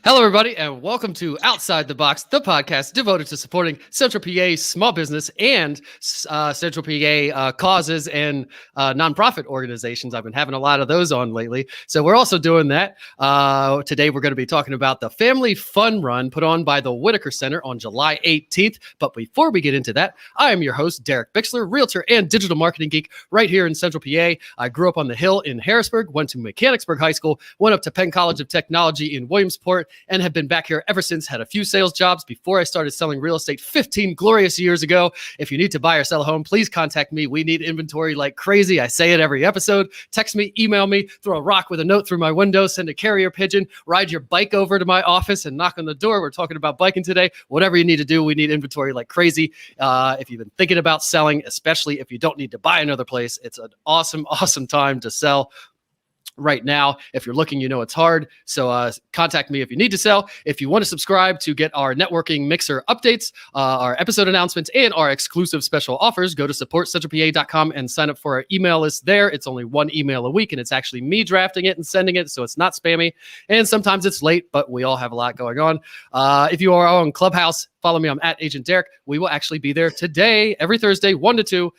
Hello, everybody, and welcome to Outside the Box, the podcast devoted to supporting Central PA small business and Central PA causes and nonprofit organizations. I've been having a lot of those on lately, so we're also doing that. Today, we're going to be talking about the Family Fun Run put on by the Whitaker Center on July 18th. But before we get into that, I am your host, Derek Bixler, realtor and digital marketing geek right here in Central PA. I grew up on the Hill in Harrisburg, went to Mechanicsburg High School, went up to Penn College of Technology in Williamsport, and have been back here ever since. Had a few sales jobs before I started selling real estate 15 glorious years ago. If you need to buy or sell a home, please contact me. We need inventory like crazy. I say it every episode. Text me, email me, throw a rock with a note through my window, send a carrier pigeon, ride your bike over to my office and knock on the door. We're talking about biking today. Whatever you need to do, we need inventory like crazy. If you've been thinking about selling, especially if you don't need to buy another place, it's an awesome, awesome time to sell. Right now, if you're looking, you know it's hard. So contact me if you need to sell. If you want to subscribe to get our networking mixer updates, our episode announcements, and our exclusive special offers, go to supportcentralpa.com and sign up for our email list there. It's only one email a week, and it's actually me drafting it and sending it, so it's not spammy. And sometimes it's late, but we all have a lot going on. If you are on Clubhouse, follow me. I'm at Agent Derek. We will actually be there today, every Thursday, 1 to 2,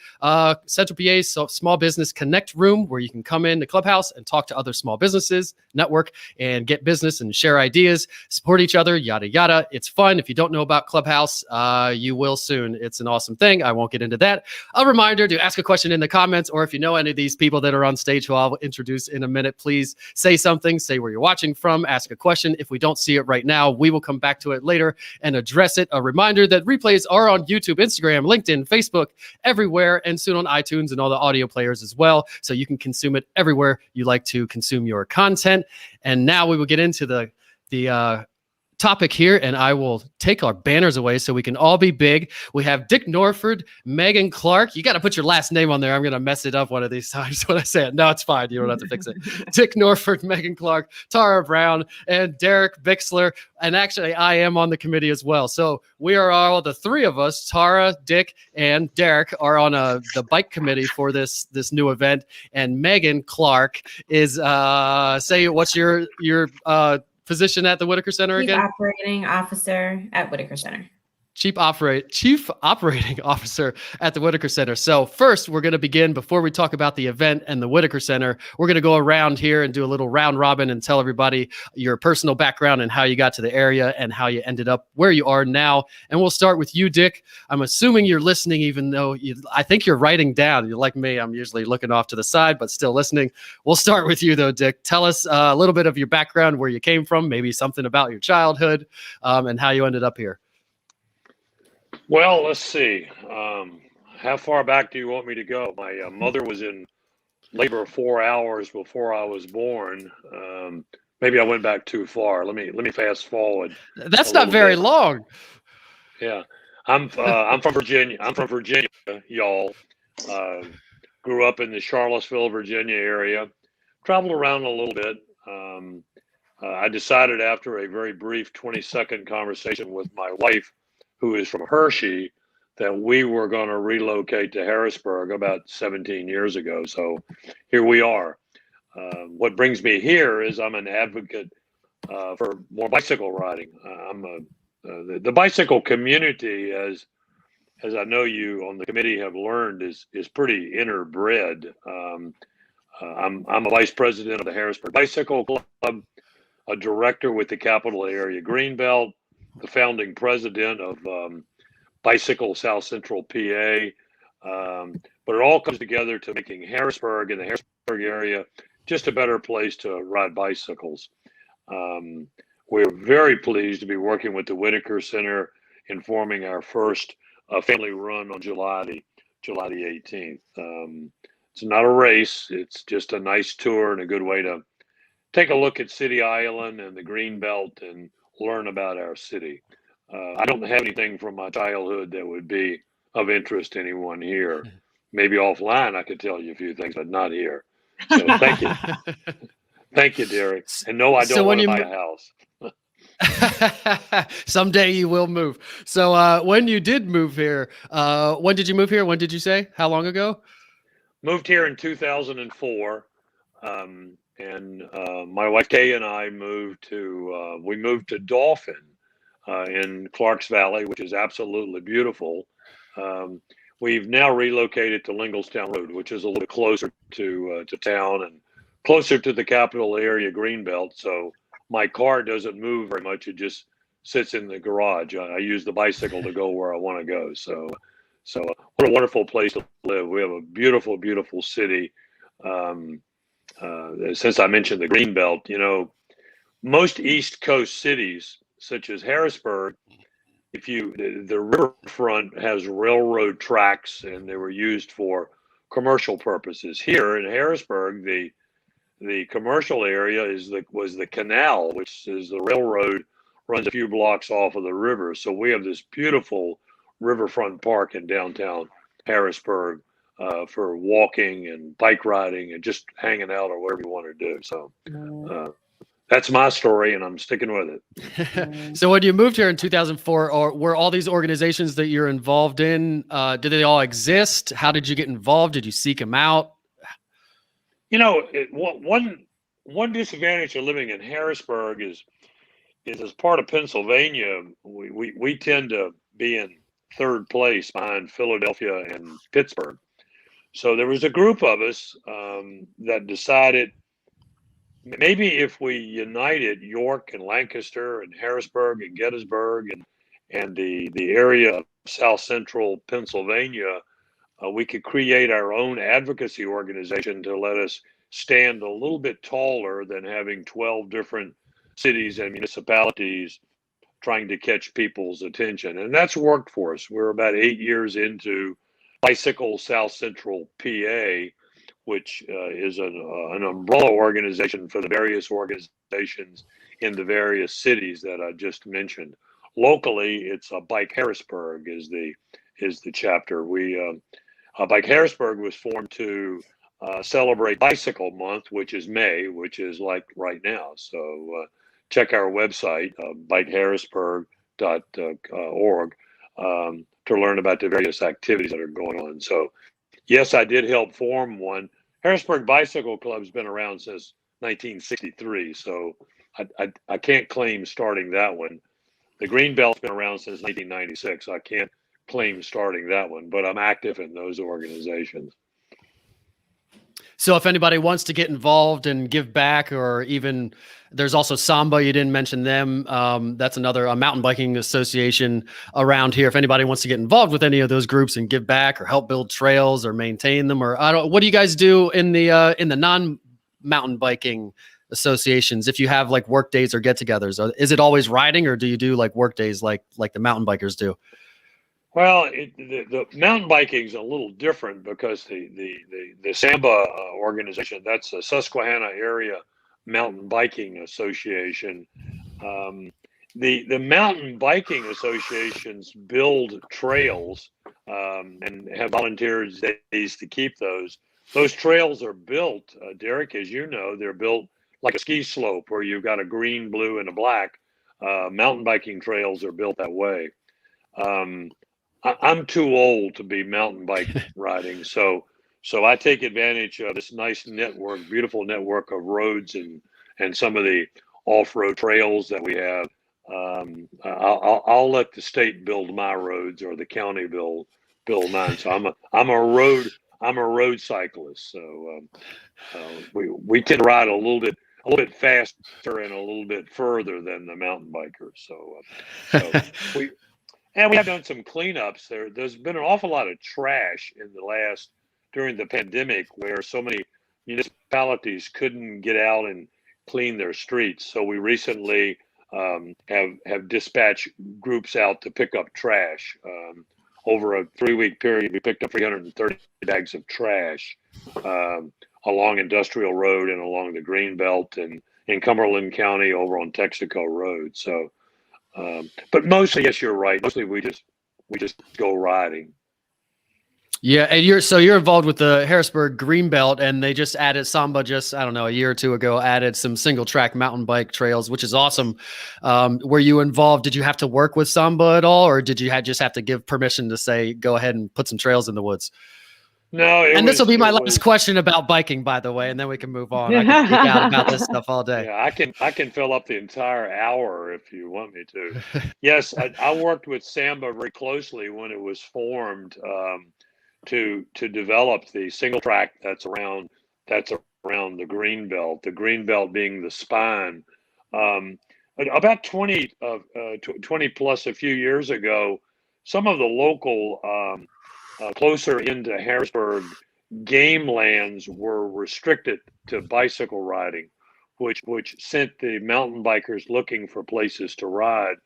Central PA's Small Business Connect room, where you can come in the Clubhouse and talk to other small businesses, network, and get business and share ideas, support each other, yada, yada. It's fun. If you don't know about Clubhouse, you will soon. It's an awesome thing. I won't get into that. A reminder to ask a question in the comments, or if you know any of these people that are on stage who I'll introduce in a minute, please say something, say where you're watching from, ask a question. If we don't see it right now, we will come back to it later and address it. A reminder that replays are on YouTube, Instagram, LinkedIn, Facebook, everywhere, and soon on iTunes and all the audio players as well. So you can consume it everywhere you like to consume your content. And now we will get into the topic here, and I will take our banners away so we can all be big. We have Dick Norford, Megan Clark. You got to put your last name on there. I'm going to mess it up one of these times when I say it. No, it's fine. You don't have to fix it. Dick Norford, Megan Clark, Tara Brown, and Derek Bixler. And actually, I am on the committee as well. So we are all, the three of us, Tara, Dick, and Derek, are on the bike committee for this new event. And Megan Clark is, say, what's your position at the Whitaker Center again? Chief Operating Officer at Whitaker Center. Chief Operating Officer at the Whitaker Center. So first, we're going to begin, before we talk about the event and the Whitaker Center, we're going to go around here and do a little round robin and tell everybody your personal background and how you got to the area and how you ended up where you are now. And we'll start with you, Dick. I'm assuming you're listening, even though I think you're writing down. You're like me. I'm usually looking off to the side, but still listening. We'll start with you, though, Dick. Tell us a little bit of your background, where you came from, maybe something about your childhood, and how you ended up here. Well, let's see. How far back do you want me to go? My mother was in labor 4 hours before I was born. Maybe I went back too far. Let me fast forward. That's not very long. Yeah, I'm from Virginia. I'm from Virginia, y'all. Grew up in the Charlottesville, Virginia area. Traveled around a little bit. I decided after a very brief 20-second conversation with my wife, who is from Hershey, that we were going to relocate to Harrisburg about 17 years ago. So here we are. What brings me here is I'm an advocate for more bicycle riding. The bicycle community, as I know you on the committee have learned, is pretty interbred. I'm a vice president of the Harrisburg Bicycle Club, a director with the Capital Area Greenbelt, the founding president of Bicycle South Central PA, but it all comes together to making Harrisburg and the Harrisburg area just a better place to ride bicycles. We're very pleased to be working with the Whitaker Center in forming our first family run on July the 18th. It's not a race. It's just a nice tour and a good way to take a look at City Island and the Greenbelt and learn about our city. I don't have anything from my childhood that would be of interest to anyone here. Maybe offline I could tell you a few things, but not here. So thank you. Thank you, Derek. And no, I don't want to buy a house. Someday you will move. So when you did move here, when did you move here? When did you say? How long ago? Moved here in 2004. and my wife Kay and I moved to Dauphin in Clarks Valley, which is absolutely beautiful. We've now relocated to Linglestown Road, which is a little bit closer to town and closer to the capital area Greenbelt. So my car doesn't move very much; it just sits in the garage. I use the bicycle to go where I want to go. So what a wonderful place to live. We have a beautiful, beautiful city. Since I mentioned the Greenbelt, most East Coast cities such as Harrisburg, the riverfront has railroad tracks and they were used for commercial purposes. Here in Harrisburg, the commercial area was the canal, which is the railroad runs a few blocks off of the river. So we have this beautiful Riverfront Park in downtown Harrisburg for walking and bike riding and just hanging out or whatever you want to do. So that's my story, and I'm sticking with it. So when you moved here in 2004, or were all these organizations that you're involved in, did they all exist? How did you get involved? Did you seek them out? One disadvantage of living in Harrisburg is as part of Pennsylvania, we tend to be in third place behind Philadelphia and Pittsburgh. So there was a group of us that decided maybe if we united York and Lancaster and Harrisburg and Gettysburg and the area of South Central Pennsylvania, we could create our own advocacy organization to let us stand a little bit taller than having 12 different cities and municipalities trying to catch people's attention. And that's worked for us. We're about 8 years into Bicycle South Central PA, which is an umbrella organization for the various organizations in the various cities that I just mentioned. Locally, it's Bike Harrisburg is the chapter. Bike Harrisburg was formed to celebrate Bicycle Month, which is May, which is like right now. So check our website, bikeharrisburg.org, to learn about the various activities that are going on. So yes, I did help form one. Harrisburg Bicycle Club's been around since 1963, so I can't claim starting that one. The Greenbelt's been around since 1996. I can't claim starting that one, but I'm active in those organizations. So if anybody wants to get involved and give back, or even there's also Samba, you didn't mention them. That's another mountain biking association around here. If anybody wants to get involved with any of those groups and give back or help build trails or maintain them, or what do you guys do in the non-mountain biking associations? If you have like work days or get-togethers, is it always riding, or do you do like work days like the mountain bikers do? Well, the mountain biking is a little different because the Samba organization, that's the Susquehanna Area Mountain Biking Association. The mountain biking associations build trails and have volunteers days to keep those. Those trails are built, Derek, as you know, they're built like a ski slope where you've got a green, blue, and a black. Mountain biking trails are built that way. I'm too old to be mountain bike riding, so I take advantage of this nice network, beautiful network of roads and some of the off-road trails that we have. I'll let the state build my roads or the county build mine. So I'm a road cyclist. So we can ride a little bit faster and a little bit further than the mountain bikers. So we have done some cleanups. There's been an awful lot of trash during the pandemic, where so many municipalities couldn't get out and clean their streets. So we recently have dispatched groups out to pick up trash. Over a 3-week period, we picked up 330 bags of trash along Industrial Road and along the Greenbelt and in Cumberland County over on Texaco Road. So. But mostly, yes, you're right. Mostly we just go riding. Yeah, and you're involved with the Harrisburg Greenbelt, and they just added Samba a year or two ago, added some single track mountain bike trails, which is awesome. Were you involved? Did you have to work with Samba at all, or did you just have to give permission to say go ahead and put some trails in the woods? No, And this will be my last question about biking, by the way, and then we can move on. I can geek out about this stuff all day. Yeah, I can fill up the entire hour if you want me to. Yes, I worked with Samba very closely when it was formed to develop the single track that's around the green belt. The green belt being the spine. About 20 plus a few years ago, some of the local closer into Harrisburg game lands were restricted to bicycle riding, which sent the mountain bikers looking for places to ride.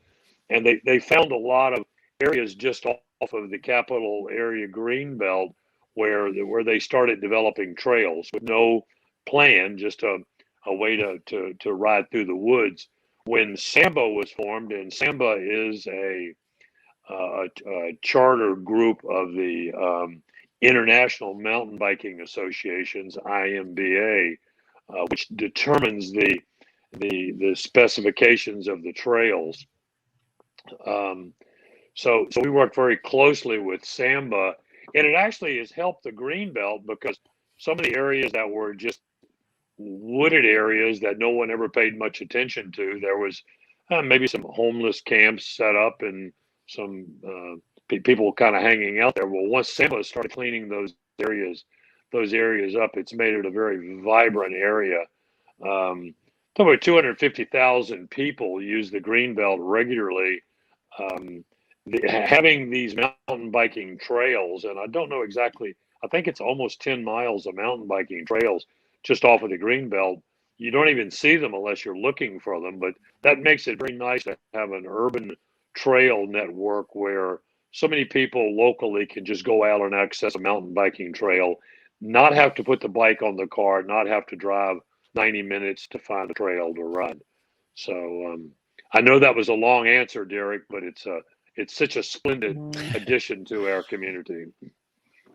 And they found a lot of areas just off of the capital area green belt where they started developing trails with no plan, just a way to ride through the woods. When Samba was formed, and Samba is a charter group of the International Mountain Biking Associations, IMBA, which determines the specifications of the trails. So we worked very closely with Samba, and it actually has helped the Greenbelt because some of the areas that were just wooded areas that no one ever paid much attention to, there was maybe some homeless camps set up and some people kind of hanging out there. Well, once Samba started cleaning those areas up, it's made it a very vibrant area. Over 250,000 people use the Greenbelt regularly. Having these mountain biking trails, and I don't know exactly, I think it's almost 10 miles of mountain biking trails just off of the Greenbelt. You don't even see them unless you're looking for them, but that makes it very nice to have an urban trail network where so many people locally can just go out and access a mountain biking trail, not have to put the bike on the car, not have to drive 90 minutes to find a trail to run. So I know that was a long answer, Derek, but it's such a splendid addition to our community.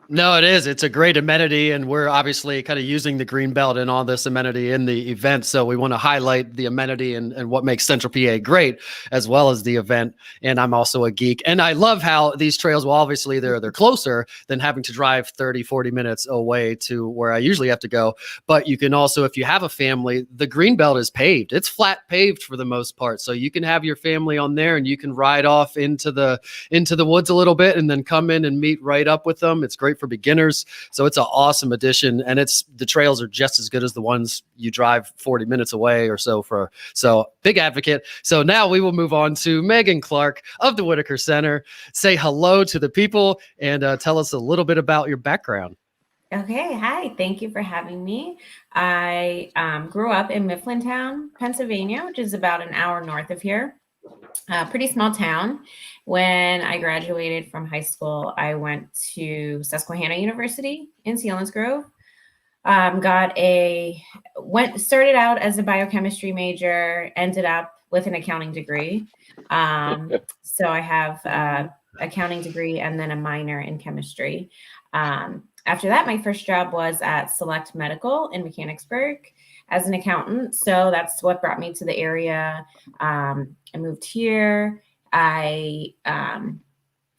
No, it is. It's a great amenity, and we're obviously kind of using the green belt and all this amenity in the event. So we want to highlight the amenity and what makes Central PA great, as well as the event. And I'm also a geek, and I love how these trails, well, obviously they're closer than having to drive 30, 40 minutes away to where I usually have to go. But you can also, if you have a family, the green belt is paved. It's flat paved for the most part. So you can have your family on there and you can ride off into the woods a little bit and then come in and meet right up with them. It's great for beginners. So it's an awesome addition, and the trails are just as good as the ones you drive 40 minutes away or so for. So big advocate. So now we will move on to Megan Clark of the Whitaker Center. Say hello to the people and tell us a little bit about your background. Okay, hi. Thank you for having me. I grew up in Mifflintown, Pennsylvania, which is about an hour north of here. Pretty small town. When I graduated from high school, I went to Susquehanna University in Selinsgrove. Started out as a biochemistry major, ended up with an accounting degree. So I have an accounting degree and then a minor in chemistry. After that, my first job was at Select Medical in Mechanicsburg as an accountant. So that's what brought me to the area. I moved here. I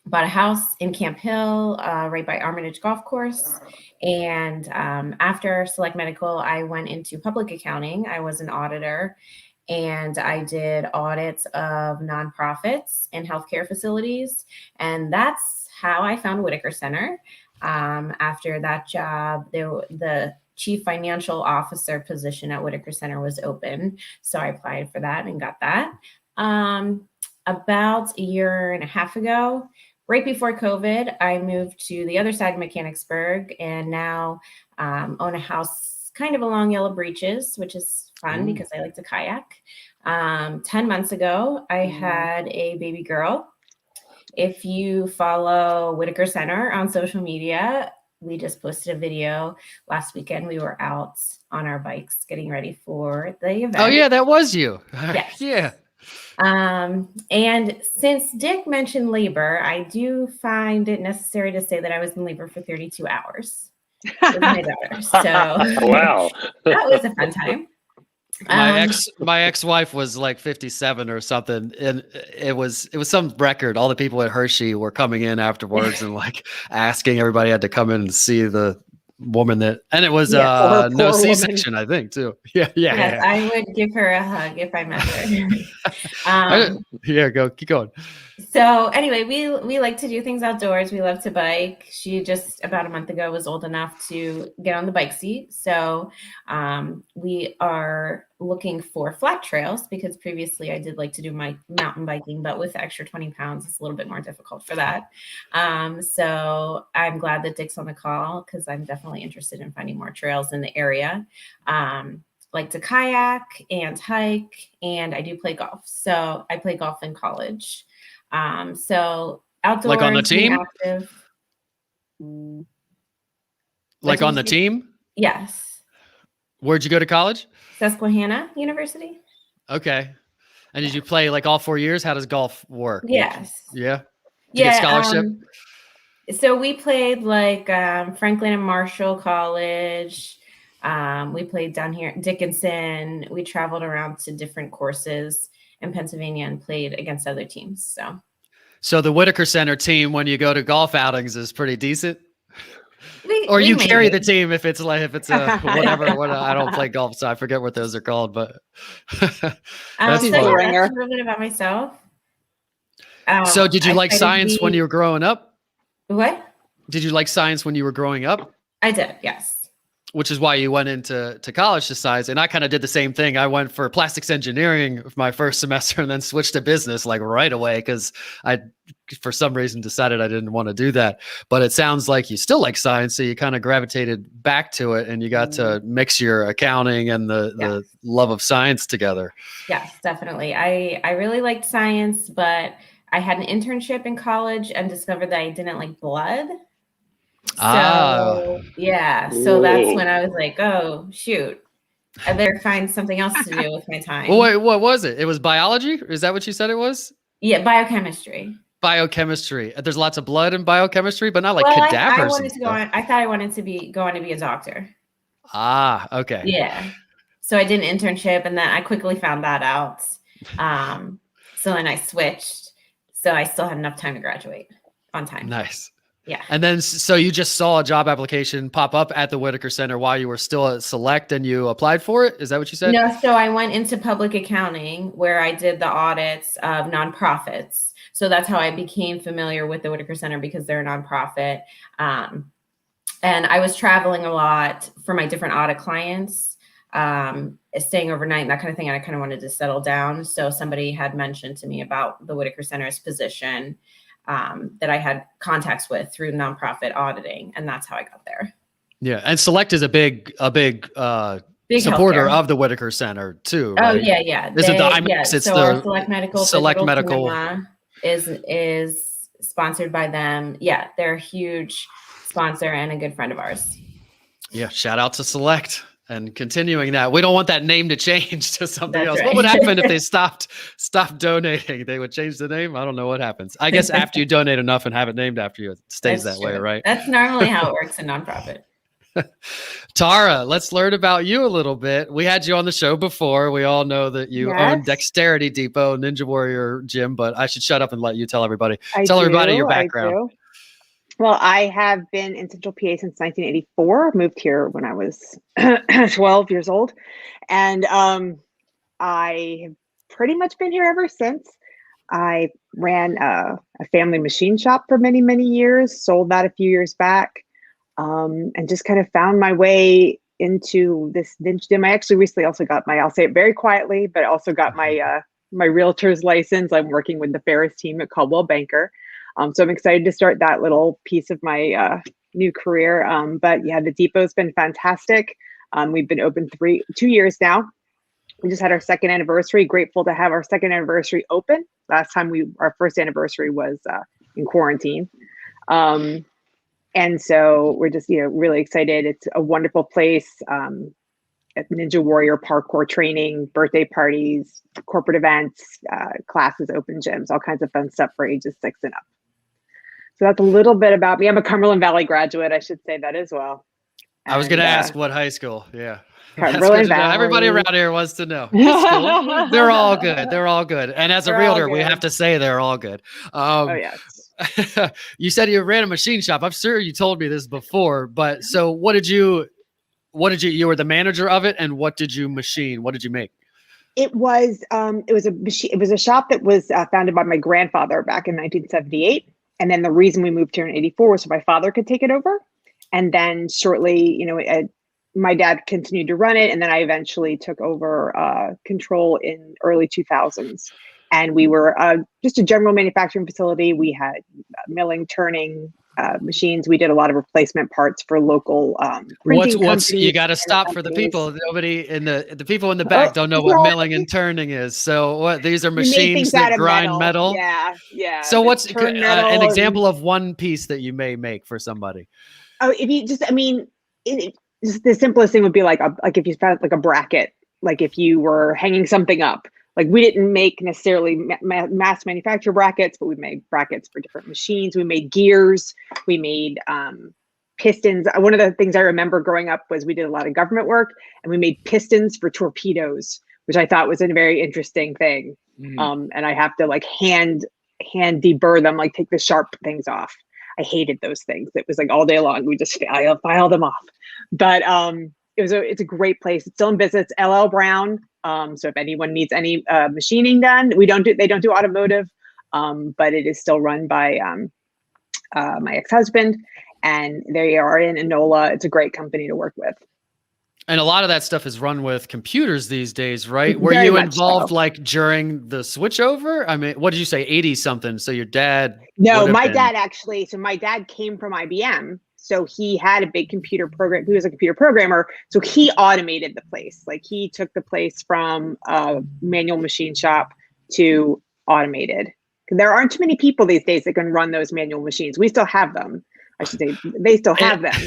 bought a house in Camp Hill, right by Armitage Golf Course. And after Select Medical, I went into public accounting. I was an auditor, and I did audits of nonprofits and healthcare facilities. And that's how I found Whitaker Center. After that job, the chief financial officer position at Whitaker Center was open. So I applied for that and got that. About a year and a half ago, right before COVID, I moved to the other side of Mechanicsburg and now own a house kind of along Yellow Breeches, which is fun because I like to kayak. 10 months ago, I had a baby girl. If you follow Whitaker Center on social media, we just posted a video last weekend. We were out on our bikes getting ready for the event. Oh yeah, that was you. Yes. Yeah. And since Dick mentioned labor, I do find it necessary to say that I was in labor for 32 hours with my daughter. So wow, that was a fun time. My ex-wife was like 57 or something, and it was some record. All the people at Hershey were coming in afterwards and like asking everybody had to come in and see the woman and it was poor no woman. C-section, I think, too. Yeah. Yes, I would give her a hug if I met her. Keep going. So anyway, we like to do things outdoors. We love to bike. She just about a month ago was old enough to get on the bike seat. So we are looking for flat trails because previously I did like to do my mountain biking, but with the extra 20 pounds, it's a little bit more difficult for that. So I'm glad that Dick's on the call because I'm definitely interested in finding more trails in the area. Like to kayak and hike, and I do play golf. So I play golf in college. So outdoors, like on the team, active. like on the team. Yes. Where'd you go to college? Susquehanna University. Okay. And did you play like all 4 years? How does golf work? Yes. Yeah. Did you get scholarship? So we played like Franklin and Marshall College. We played down here at Dickinson. We traveled around to different courses in Pennsylvania and played against other teams. So the Whitaker Center team, when you go to golf outings, is pretty decent. Or you carry the team if it's a whatever. I don't play golf, so I forget what those are called. But that's that's a little bit about myself. So did you like science when you were growing up? What? Did you like science when you were growing up? I did, yes. Which is why you went into college to science. And I kind of did the same thing. I went for plastics engineering my first semester and then switched to business like right away because I, for some reason, decided I didn't want to do that. But it sounds like you still like science, so you kind of gravitated back to it and you got to mix your accounting and the love of science together. Yes, definitely. I really liked science, but I had an internship in college and discovered that I didn't like blood. So that's when I was like, oh shoot, I better find something else to do with my time. Well, wait, what was it? It was biology? Is that what you said it was? Yeah, biochemistry. Biochemistry. There's lots of blood in biochemistry, but not like cadavers. I wanted to go on. I thought I wanted to go on to be a doctor. Okay. Yeah. So I did an internship, and then I quickly found that out. So then I switched. So I still had enough time to graduate on time. Nice. Yeah. And then, so you just saw a job application pop up at the Whitaker Center while you were still at Select and you applied for it? Is that what you said? No. So I went into public accounting where I did the audits of nonprofits. So that's how I became familiar with the Whitaker Center because they're a nonprofit. And I was traveling a lot for my different audit clients, staying overnight and that kind of thing. And I kind of wanted to settle down. So somebody had mentioned to me about the Whitaker Center's position that I had contacts with through nonprofit auditing. And that's how I got there. Yeah. And Select is a big big supporter healthcare of the Whitaker Center too. Oh, right? yeah. Is it the IMAX? It's so the our Select Medical is sponsored by them. Yeah. They're a huge sponsor and a good friend of ours. Yeah. Shout out to Select. And continuing that, we don't want that name to change to something else. Right. What would happen if they stopped donating? They would change the name? I don't know what happens. I guess after you donate enough and have it named after you, it stays that way, right? That's normally how it works in nonprofit. Tara, let's learn about you a little bit. We had you on the show before. We all know that you own Dexterity Depot, Ninja Warrior Gym, but I should shut up and let you tell everybody. Tell everybody your background. Well, I have been in Central PA since 1984. Moved here when I was 12 years old. And I have pretty much been here ever since. I ran a family machine shop for many, many years, sold that a few years back, and just kind of found my way into this niche gym. I actually recently also got I'll say it very quietly, but also got my realtor's license. I'm working with the Ferris team at Coldwell Banker. So I'm excited to start that little piece of my new career. But yeah, the depot's been fantastic. We've been open 2 years now. We just had our second anniversary. Grateful to have our second anniversary open. Last time our first anniversary was in quarantine. And so we're just, really excited. It's a wonderful place. Ninja Warrior parkour training, birthday parties, corporate events, classes, open gyms, all kinds of fun stuff for ages 6 and up. So that's a little bit about me. I'm a Cumberland Valley graduate. I should say that as well. I was going to And, ask what high school. Yeah. That's Cumberland good to know. Everybody Valley. around here wants to know. This school, they're all good. They're all good. And as a They're all realtor, we good. have to say they're all good. Oh, yes. You said you ran a machine shop. I'm sure you told me this before, but so what did you were the manager of it, and what did you machine? What did you make? It was a machine. It was a shop that was founded by my grandfather back in 1978. And then the reason we moved here in 84 was so my father could take it over. And then shortly, my dad continued to run it. And then I eventually took over control in early 2000s. And we were just a general manufacturing facility. We had milling, turning machines. We did a lot of replacement parts for local printing What's you companies got to and stop for the companies. people. Nobody in the people in the back don't know what no. milling and turning is. So what these are We made machines things out that of grind metal. Yeah. So what's turn an metal example of one piece that you may make for somebody? Oh, if you just, just the simplest thing would be like if you found like a bracket, like if you were hanging something up. Like we didn't make necessarily mass manufacture brackets, but we made brackets for different machines. We made gears. We made pistons. One of the things I remember growing up was we did a lot of government work, and we made pistons for torpedoes, which I thought was a very interesting thing. And I have to like hand deburr them, like take the sharp things off. I hated those things. It was like all day long. We just file them off. But it's a great place. It's still in business. LL Brown. So if anyone needs any machining done, they don't do automotive, but it is still run by my ex-husband, and they are in Enola. It's a great company to work with. And a lot of that stuff is run with computers these days, right? Were Very you much involved so. like during the switchover? I mean, what did you say, 80 something? So your dad? No, would have my been- dad actually. So my dad came from IBM. So he had a big computer program. He was a computer programmer. So he automated the place. Like he took the place from a manual machine shop to automated. There aren't too many people these days that can run those manual machines. We still have them. I should say they still have them.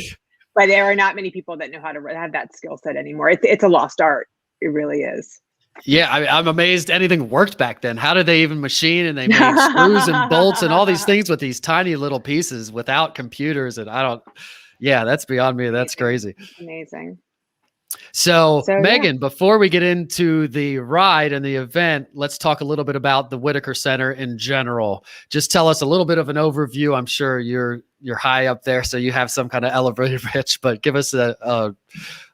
But there are not many people that know how to have that skill set anymore. It's a lost art. It really is. Yeah, I'm amazed anything worked back then. How did they even machine? And they made screws and bolts and all these things with these tiny little pieces without computers. And that's beyond me. That's crazy. Amazing. So yeah. Megan, before we get into the ride and the event, let's talk a little bit about the Whitaker Center in general. Just tell us a little bit of an overview. I'm sure you're high up there, so you have some kind of elevator pitch, but give us a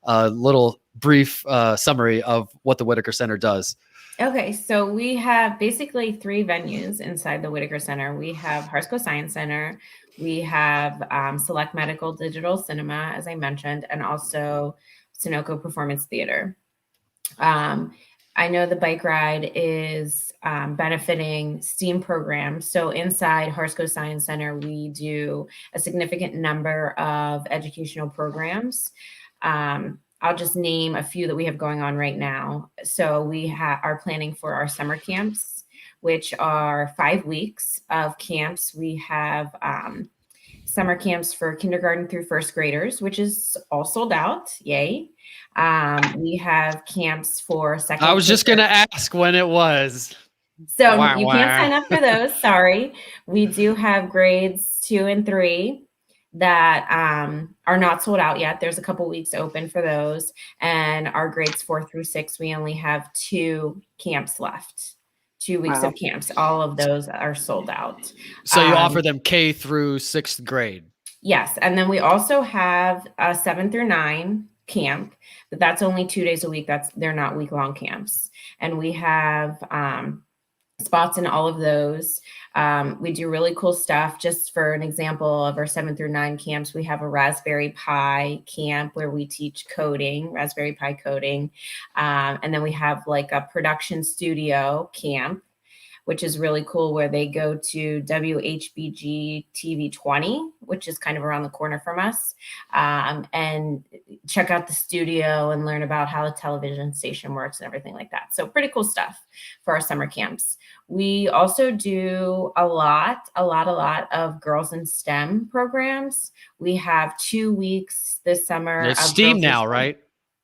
little brief summary of what the Whitaker Center does. Okay, so we have basically 3 venues inside the Whitaker Center. We have Harsco Science Center, we have Select Medical Digital Cinema, as I mentioned, and also Sunoco Performance Theater. I know the bike ride is benefiting STEAM programs. So inside Harsco Science Center, we do a significant number of educational programs. I'll just name a few that we have going on right now. So we are planning for our summer camps, which are 5 weeks of camps. We have summer camps for kindergarten through 1st graders, which is all sold out. Yay. We have camps for second. I was just going to ask when it was. So you can't sign up for those. Sorry. We do have grades 2 and 3 that are not sold out yet. There's a couple weeks open for those. And our grades 4 through 6, we only have 2 camps left. 2 weeks of camps. All of those are sold out. So you offer them K through 6th grade. Yes. And then we also have a 7 through 9 camp, but that's only 2 days a week. They're not week-long camps. And we have spots in all of those. We do really cool stuff. Just for an example of our 7 through 9 camps, we have a Raspberry Pi camp where we teach coding, Raspberry Pi coding. And then we have like a production studio camp, which is really cool, where they go to WHBG TV 20, which is kind of around the corner from us, and check out the studio and learn about how the television station works and everything like that. So pretty cool stuff for our summer camps. We also do a lot of girls in STEM programs. We have 2 weeks this summer. It's STEAM now, right?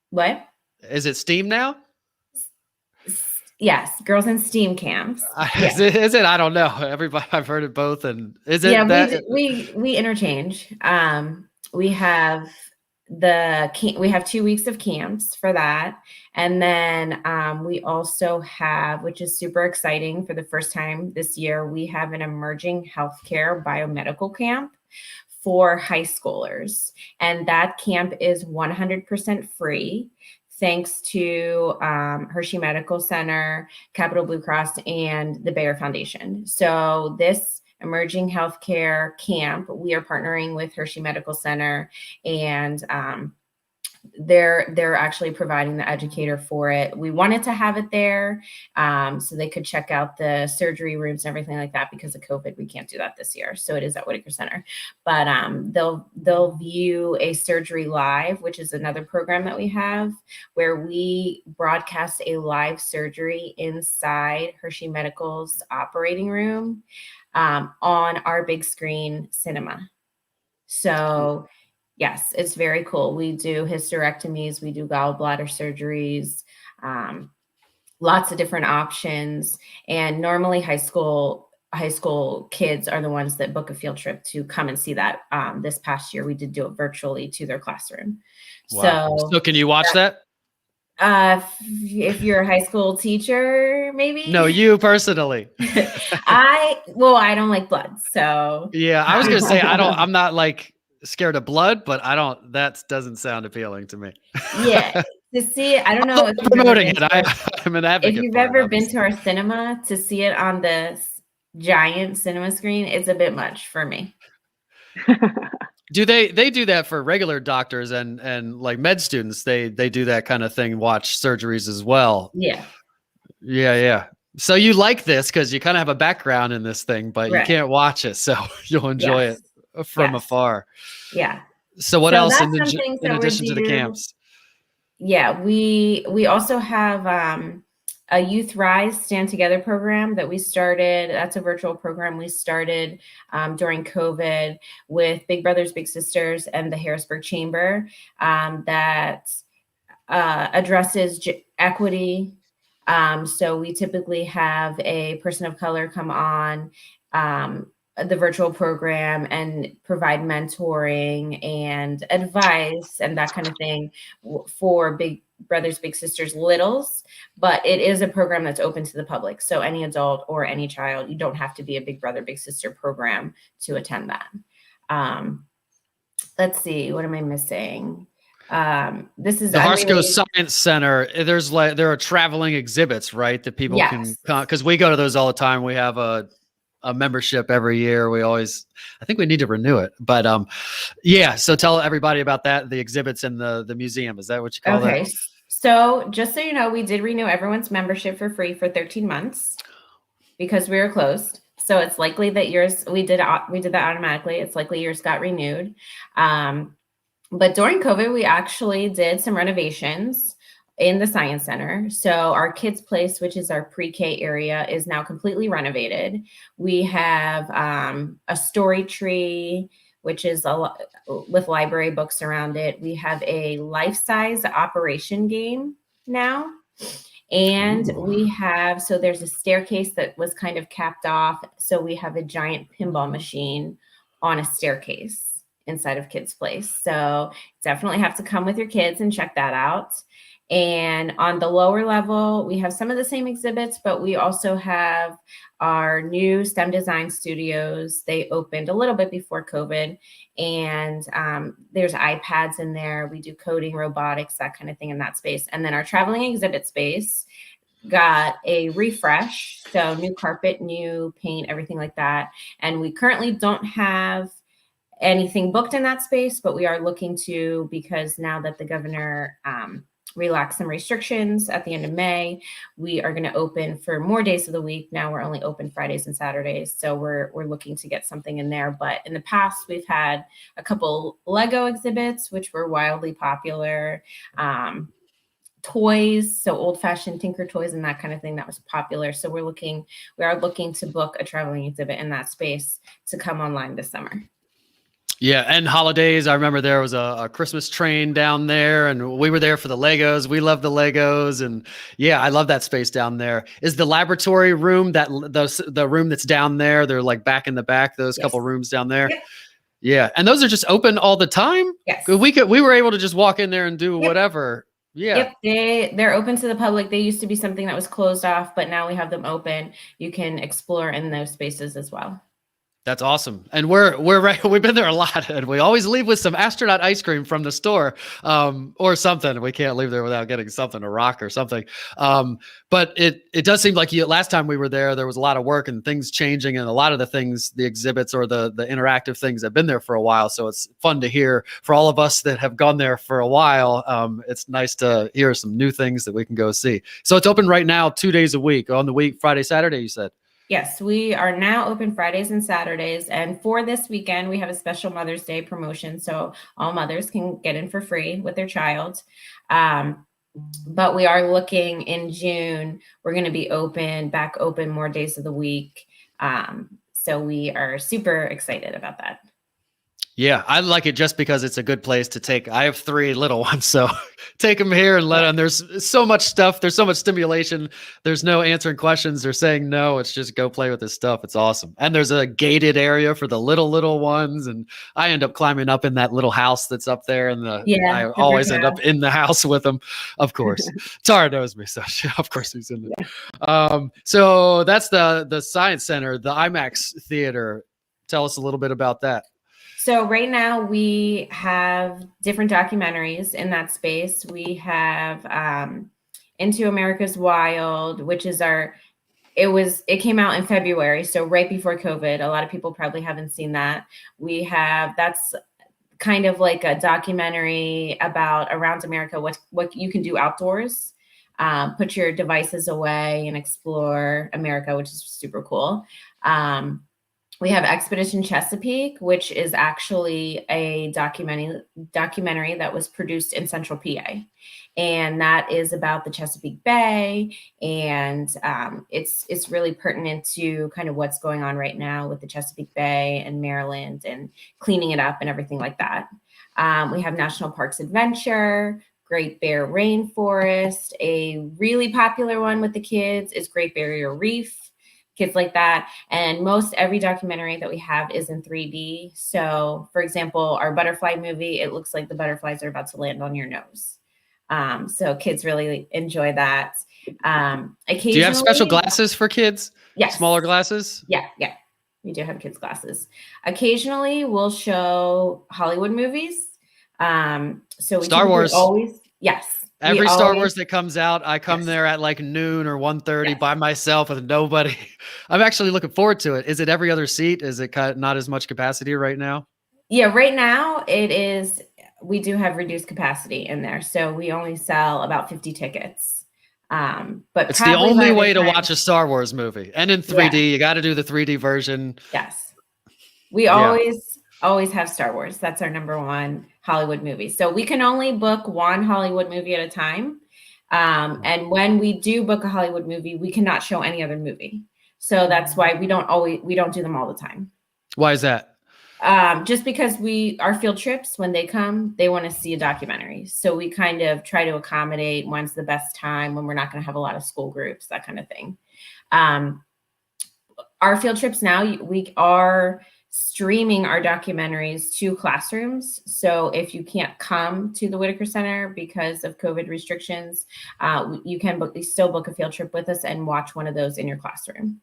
What? Is it STEAM now? Yes, girls in STEAM camps. Is it? I don't know. Everybody, I've heard it both. And is it? Yeah, we interchange. We have we have 2 weeks of camps for that. And then we also have, which is super exciting for the first time this year, we have an emerging healthcare biomedical camp for high schoolers. And that camp is 100% free, thanks to Hershey Medical Center, Capital Blue Cross, and the Bayer Foundation. So this emerging healthcare camp, we are partnering with Hershey Medical Center, and they're actually providing the educator for it. We wanted to have it there so they could check out the surgery rooms and everything like that. Because of COVID, we can't do that this year. So it is at Whitaker Center. But they'll view a surgery live, which is another program that we have, where we broadcast a live surgery inside Hershey Medical's operating room on our big screen cinema. So yes, it's very cool. We do hysterectomies, we do gallbladder surgeries, lots of different options. And normally high school kids are the ones that book a field trip to come and see that. This past year, we did do it virtually to their classroam. Wow. So can you watch that? If you're a high school teacher, maybe. No, you personally. I don't like blood, so. Yeah, I was gonna say I'm not like scared of blood, but that doesn't sound appealing to me. Yeah, to see it, I don't know if you've promoting it. I'm an advocate. If you've ever been to our cinema, to see it on the giant cinema screen, it's a bit much for me. Do they do that for regular doctors and like med students? They do that kind of thing, watch surgeries as well. Yeah. Yeah. So you like this because you kind of have a background in this thing, but Right. you can't watch it, so you'll enjoy it from afar. Yeah. So what else in addition to the camps? Yeah, we also have a Youth Rise Stand Together program that we started. That's a virtual program we started during COVID with Big Brothers Big Sisters and the Harrisburg Chamber that addresses equity. So we typically have a person of color come on the virtual program and provide mentoring and advice and that kind of thing for Big Brothers Big Sisters littles. But it is a program that's open to the public. So any adult or any child, you don't have to be a Big Brother Big Sister program to attend that. Let's see, what am I missing? This is the Harsco Science Center. There are traveling exhibits, right? That people can, because we go to those all the time. We have a membership every year. I think we need to renew it, but so tell everybody about that. The exhibits in the museum. Is that what you call that? Okay. So just so you know, we did renew everyone's membership for free for 13 months because we were closed. So it's likely that yours, we did that automatically. It's likely yours got renewed. But during COVID, we actually did some renovations in the Science Center. So our kids' place, which is our pre-K area, is now completely renovated. We have a story tree, which is with library books around it. We have a life-size operation game now. And so there's a staircase that was kind of capped off. So we have a giant pinball machine on a staircase inside of Kids Place. So definitely have to come with your kids and check that out. And on the lower level, we have some of the same exhibits, but we also have our new STEM design studios. They opened a little bit before COVID, and there's iPads in there. We do coding, robotics, that kind of thing in that space. And then our traveling exhibit space got a refresh. So new carpet, new paint, everything like that. And we currently don't have anything booked in that space, but we are looking to, because now that the governor relax some restrictions at the end of May, we are going to open for more days of the week. Now we're only open Fridays and Saturdays. So we're looking to get something in there. But in the past, we've had a couple Lego exhibits, which were wildly popular. Toys, so old-fashioned Tinker toys and that kind of thing, that was popular. So we are looking to book a traveling exhibit in that space to come online this summer. Yeah, and holidays. I remember there was a Christmas train down there, and we were there for the Legos. We love the Legos, and yeah, I love that space down there. Is the laboratory room the room that's down there? They're like back in the back, those couple rooms down there. Yeah. And those are just open all the time? Yes. We were able to just walk in there and do whatever. Yeah. Yep. They're open to the public. They used to be something that was closed off, but now we have them open. You can explore in those spaces as well. That's awesome. And we're right. We've been there a lot, and we always leave with some astronaut ice cream from the store, or something. We can't leave there without getting something, a rock or something. But it does seem like last time we were there was a lot of work and things changing, and a lot of the things, the exhibits or the interactive things have been there for a while. So it's fun to hear for all of us that have gone there for a while. It's nice to hear some new things that we can go see. So it's open right now, 2 days a week on the week, Friday, Saturday, you said? Yes, we are now open Fridays and Saturdays. And for this weekend, we have a special Mother's Day promotion. So all mothers can get in for free with their child. But we are looking in June, we're going to be back open more days of the week. So we are super excited about that. Yeah, I like it just because it's a good place to take. I have 3 little ones, so take them here and let them. There's so much stuff. There's so much stimulation. There's no answering questions or saying no. It's just go play with this stuff. It's awesome. And there's a gated area for the little ones. And I end up climbing up in that little house that's up there. And I always end up in the house with them, of course. Tara knows me, so of course he's in there. Yeah. So that's the Science Center, the IMAX theater. Tell us a little bit about that. So right now we have different documentaries in that space. We have Into America's Wild, which is it came out in February, so right before COVID. A lot of people probably haven't seen that. That's kind of like a documentary about around America, what you can do outdoors. Put your devices away and explore America, which is super cool. We have Expedition Chesapeake, which is actually a documentary that was produced in Central PA. And that is about the Chesapeake Bay. And it's really pertinent to kind of what's going on right now with the Chesapeake Bay and Maryland and cleaning it up and everything like that. We have National Parks Adventure, Great Bear Rainforest. A really popular one with the kids is Great Barrier Reef. Kids like that. And most every documentary that we have is in 3D. So for example, our butterfly movie, it looks like the butterflies are about to land on your nose. So kids really enjoy that. Occasionally, do you have special glasses for kids? Yes. Smaller glasses? Yeah. We do have kids glasses. Occasionally we'll show Hollywood movies. So we Star Wars always, yes. Every Star Wars that comes out, I come there at like noon or 1:30 by myself with nobody. I'm actually looking forward to it. Is it every other seat? Is it not as much capacity right now? Yeah, right now it is. We do have reduced capacity in there. So we only sell about 50 tickets. But it's the only way to watch a Star Wars movie. And in 3D, you got to do the 3D version. Yes. We always have Star Wars. That's our number one Hollywood movie. So we can only book one Hollywood movie at a time. And when we do book a Hollywood movie, we cannot show any other movie. So that's why we don't do them all the time. Why is that? Just because our field trips, when they come, they want to see a documentary. So we kind of try to accommodate when's the best time, when we're not going to have a lot of school groups, that kind of thing. Our field trips now, we are streaming our documentaries to classrooms. So if you can't come to the Whitaker Center because of COVID restrictions, you still book a field trip with us and watch one of those in your classroom.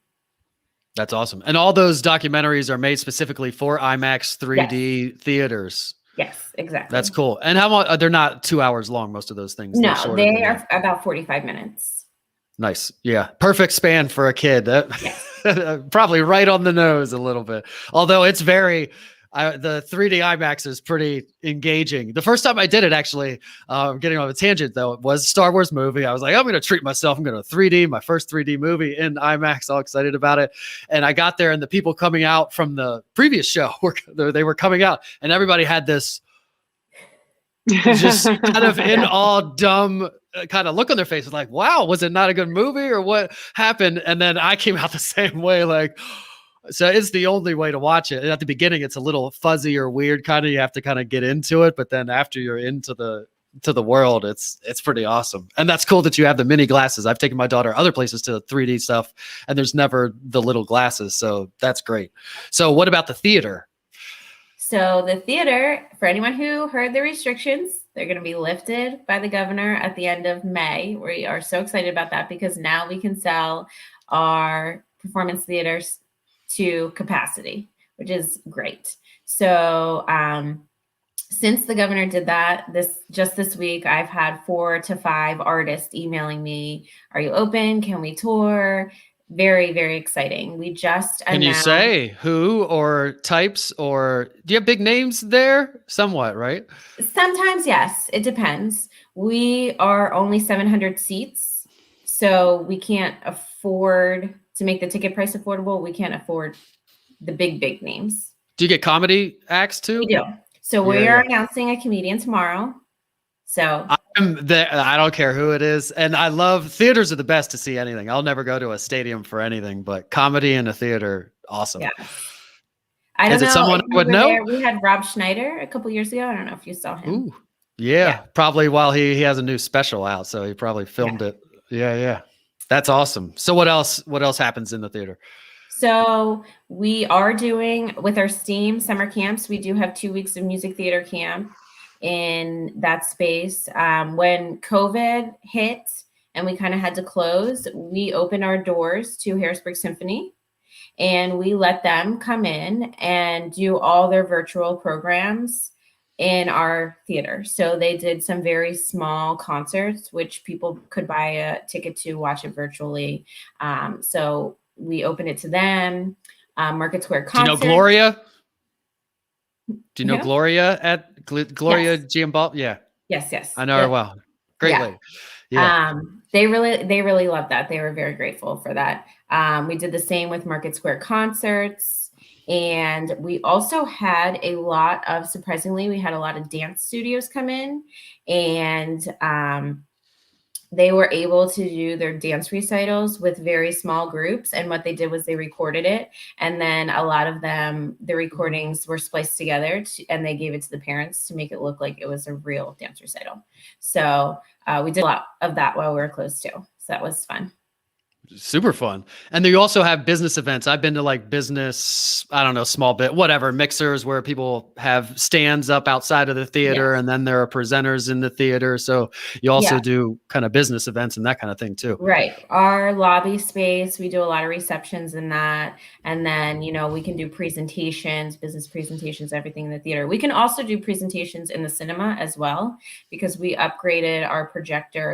That's awesome. And all those documentaries are made specifically for IMAX 3D theaters. Yes, exactly. That's cool. And how much? They're not 2 hours long, most of those things. No, they are about 45 minutes. Nice. Yeah. Perfect span for a kid. Probably right on the nose a little bit. Although it's the 3D IMAX is pretty engaging. The first time I did it, actually, getting on a tangent though, it was a Star Wars movie. I was like, I'm going to treat myself. I'm going to 3D, my first 3D movie in IMAX, all excited about it. And I got there and the people coming out from the previous show, they were coming out and everybody had this just kind of in awe, dumb kind of look on their faces like, wow, was it not a good movie or what happened? And then I came out the same way, like, so it's the only way to watch it. And at the beginning, it's a little fuzzy or weird, kind of, you have to kind of get into it. But then after you're into the world, it's pretty awesome. And that's cool that you have the mini glasses. I've taken my daughter other places to 3D stuff and there's never the little glasses. So that's great. So what about the theater? So the theater, for anyone who heard the restrictions, they're going to be lifted by the governor at the end of May. We are so excited about that because now we can sell our performance theaters to capacity, which is great. So since the governor did that, this week, I've had 4 to 5 artists emailing me, "Are you open? Can we tour?" Very, very exciting. We just Can you say who or types, or do you have big names there? Somewhat, right? Sometimes, yes. It depends. We are only 700 seats, so we can't afford to make the ticket price affordable. We can't afford the big names. Do you get comedy acts too? We do. So we are announcing a comedian tomorrow. So I don't care who it is. And I love theaters are the best to see anything. I'll never go to a stadium for anything, but comedy in a theater, awesome. Yeah. I don't know. Is it someone I would know? There. We had Rob Schneider a couple years ago. I don't know if you saw him. Ooh, yeah. Probably while he has a new special out. So he probably filmed it. Yeah. That's awesome. So what else happens in the theater? So we are doing, with our STEAM summer camps, we do have 2 weeks of music theater camp in that space. When COVID hit and we kind of had to close, we opened our doors to Harrisburg Symphony and we let them come in and do all their virtual programs in our theater. So they did some very small concerts, which people could buy a ticket to watch it virtually. So we opened it to them. Market Square Concert. Do you know Gloria? Do you know Gloria at Gloria Giambal? Yeah. Yes. I know her well. Great lady. Yeah. They really loved that. They were very grateful for that. We did the same with Market Square Concerts. And we also had surprisingly, we had a lot of dance studios come in, and they were able to do their dance recitals with very small groups. And what they did was they recorded it. And then a lot of them, the recordings were spliced together and they gave it to the parents to make it look like it was a real dance recital. So we did a lot of that while we were closed too. So that was fun. Super fun. And then you also have business events. I've been to like business, I don't know, small bit, whatever, mixers where people have stands up outside of the theater and then there are presenters in the theater. So you also do kind of business events and that kind of thing too. Right. Our lobby space, we do a lot of receptions in that. And then, we can do presentations, business presentations, everything in the theater. We can also do presentations in the cinema as well, because we upgraded our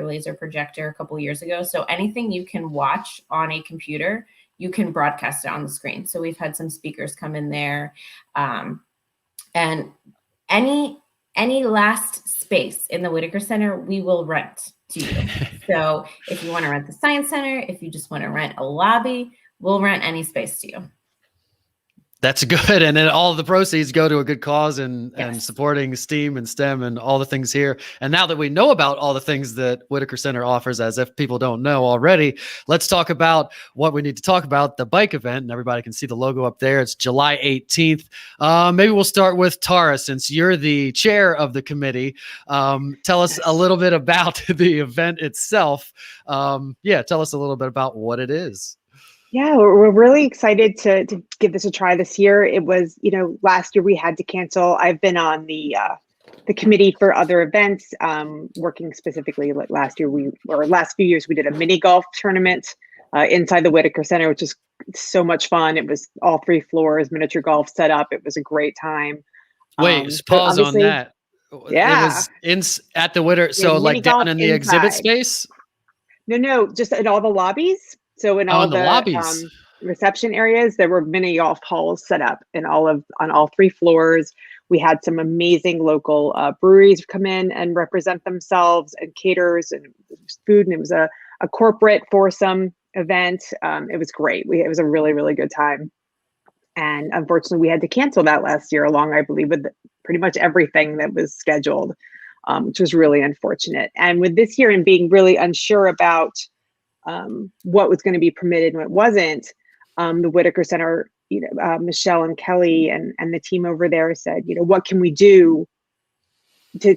laser projector a couple years ago. So anything you can watch on a computer, you can broadcast it on the screen. So we've had some speakers come in there, and any last space in the Whitaker Center, we will rent to you. So if you want to rent the Science Center, if you just want to rent a lobby, we'll rent any space to you. That's good. And then all of the proceeds go to a good cause and supporting STEAM and STEM and all the things here. And now that we know about all the things that Whitaker Center offers, as if people don't know already, let's talk about what we need to talk about, the bike event. And everybody can see the logo up there. It's July 18th. Maybe we'll start with Tara, since you're the chair of the committee. Tell us a little bit about the event itself. Tell us a little bit about what it is. Yeah, we're really excited to give this a try this year. It was, last year we had to cancel. I've been on the committee for other events, working specifically like last few years, we did a mini golf tournament inside the Whitaker Center, which is so much fun. It was all 3 floors, miniature golf set up. It was a great time. Wait, pause on that. Yeah. It was at the Whitaker, so like down in the exhibit space? No, just in all the lobbies. So in all the lobbies, reception areas, there were mini golf halls set up on all 3 floors. We had some amazing local breweries come in and represent themselves, and caterers and food. And it was a corporate foursome event. It was great. It was a really, really good time. And unfortunately, we had to cancel that last year, along, I believe, with pretty much everything that was scheduled, which was really unfortunate. And with this year and being really unsure about what was going to be permitted and what wasn't, the Whitaker Center, Michelle and Kelly and the team over there said, what can we do to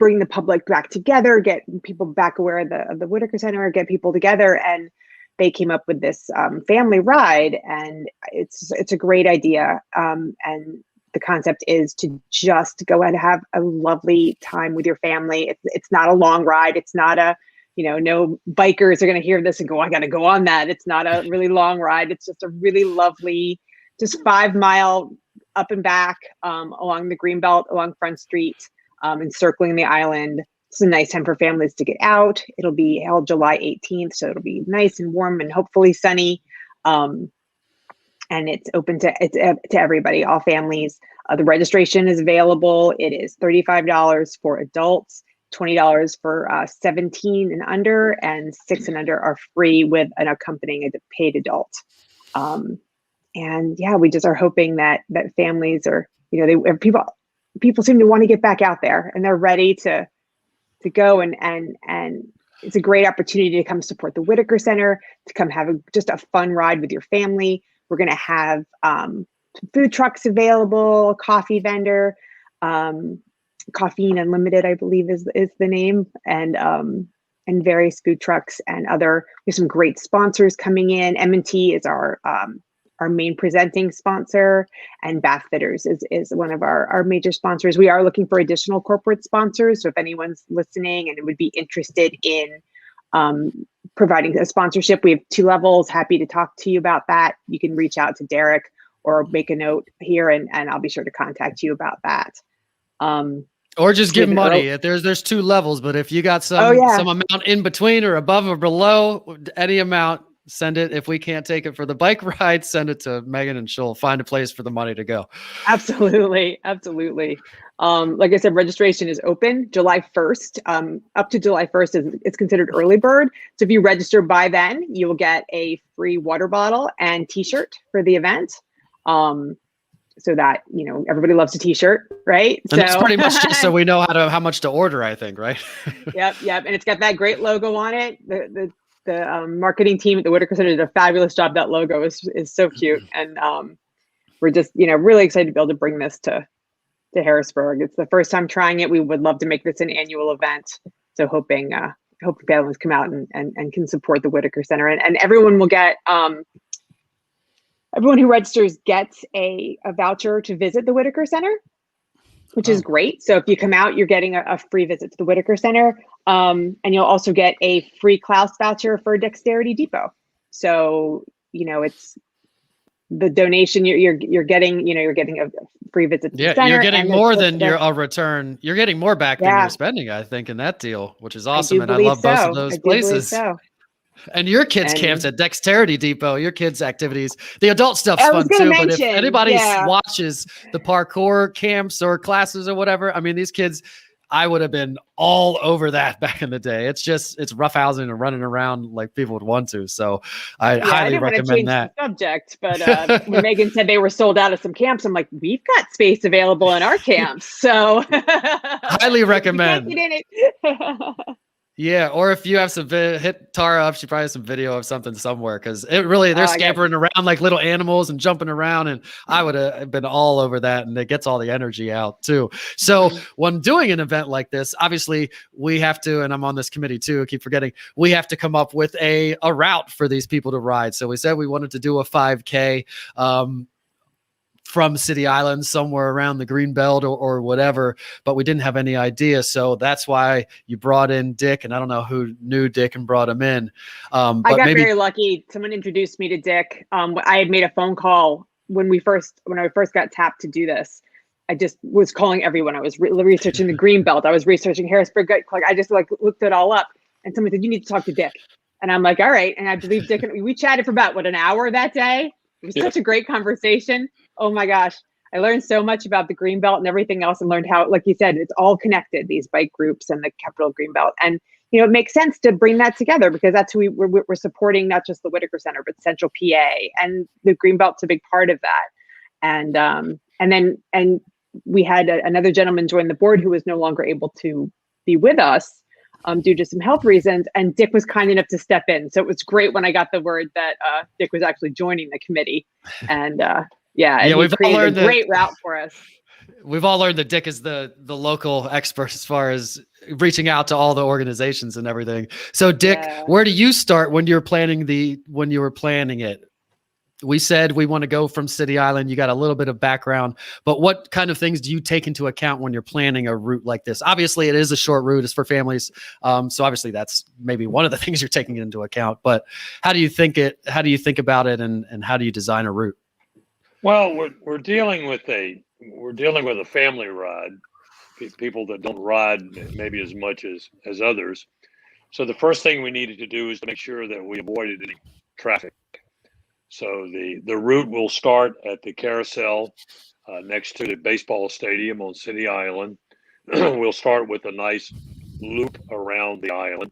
bring the public back together, get people back aware of the Whitaker Center, get people together. And they came up with this family ride, and it's a great idea. And the concept is to just go and have a lovely time with your family. It's not a long ride. It's not a, no bikers are going to hear this and go, I got to go on that. It's not a really long ride. It's just a really lovely, just 5-mile up and back along the Greenbelt, along Front Street, encircling the island. It's a nice time for families to get out. It'll be held July 18th, so it'll be nice and warm and hopefully sunny. And it's open to everybody, all families. The registration is available. It is $35 for adults, $20 for 17 and under, and 6 and under are free with an accompanying paid adult. And yeah, we just are hoping that families are, people seem to want to get back out there and they're ready to go, and it's a great opportunity to come support the Whitaker Center, to come have just a fun ride with your family. We're going to have food trucks available, coffee vendor, Caffeine Unlimited, I believe is the name, and various food trucks and we have some great sponsors coming in. M&T is our main presenting sponsor, and Bath Fitters is one of our major sponsors. We are looking for additional corporate sponsors. So if anyone's listening and would be interested in providing a sponsorship, we have 2 levels. Happy to talk to you about that. You can reach out to Derek or make a note here, and I'll be sure to contact you about that. Or just give money. There's 2 levels, but if you got some amount in between or above or below, any amount, send it. If we can't take it for the bike ride, send it to Megan and she'll find a place for the money to go. Absolutely. Like I said, registration is open July 1st. Up to July 1st it's considered early bird. So if you register by then, you will get a free water bottle and t-shirt for the event. So that, everybody loves a t-shirt, right? And that's pretty much just so we know how much to order, I think, right? Yep. And it's got that great logo on it. The marketing team at the Whitaker Center did a fabulous job. That logo is so cute. And we're just, really excited to be able to bring this to Harrisburg. It's the first time trying it. We would love to make this an annual event. So hoping families come out and can support the Whitaker Center. And everyone will get, everyone who registers gets a voucher to visit the Whitaker Center, which is great. So if you come out, you're getting a free visit to the Whitaker Center. And you'll also get a free Klaus voucher for Dexterity Depot. So, it's the donation you're getting, you're getting a free visit to the center. You're getting more than a return. You're getting more back than you're spending, I think, in that deal, which is awesome. And I love both of those places. And your kids' camps at Dexterity Depot, your kids' activities, the adult stuff's fun too. But if anybody watches the parkour camps or classes or whatever, I mean, these kids, I would have been all over that back in the day. It's roughhousing and running around like people would want to. So I highly recommend that. Subject, but when Megan said they were sold out of some camps, I'm like, we've got space available in our camps. So highly recommend. Get in it. Yeah, or if you have some hit Tara up, she probably has some video of something somewhere, because they're scampering around like little animals and jumping around, and I would have been all over that, and it gets all the energy out too. So when doing an event like this, obviously we have to, and I'm on this committee too, I keep forgetting, we have to come up with a route for these people to ride. So we said we wanted to do a 5K from City Island somewhere around the Greenbelt or whatever, but we didn't have any idea. So that's why you brought in Dick, and I don't know who knew Dick and brought him in. I got very lucky. Someone introduced me to Dick. I had made a phone call when I first got tapped to do this. I just was calling everyone. I was researching the Greenbelt. I was researching Harrisburg. I just looked it all up, and someone said, you need to talk to Dick. And I'm like, all right. And I believe Dick, and we chatted for about an hour that day. It was such a great conversation. Oh my gosh. I learned so much about the Greenbelt and everything else, and learned how, like you said, it's all connected, these bike groups and the Capital Greenbelt. And, it makes sense to bring that together, because that's who we're supporting, not just the Whitaker Center, but Central PA, and the Greenbelt's a big part of that. And then we had another gentleman join the board who was no longer able to be with us due to some health reasons, and Dick was kind enough to step in. So it was great when I got the word that Dick was actually joining the committee, and we've created a great route for us. We've all learned that Dick is the local expert as far as reaching out to all the organizations and everything. So Dick, where do you start when you were planning it? we said we want to go from City Island. You got a little bit of background, but what kind of things do you take into account when you're planning a route like this? Obviously, it is a short route. It's for families. So obviously that's maybe one of the things you're taking into account, but how do you think about it, and how do you design a route? Well, we're dealing with a family ride, people that don't ride maybe as much as others. So the first thing we needed to do is to make sure that we avoided any traffic. So the route will start at the Carousel next to the baseball stadium on City Island. We'll start with a nice loop around the island,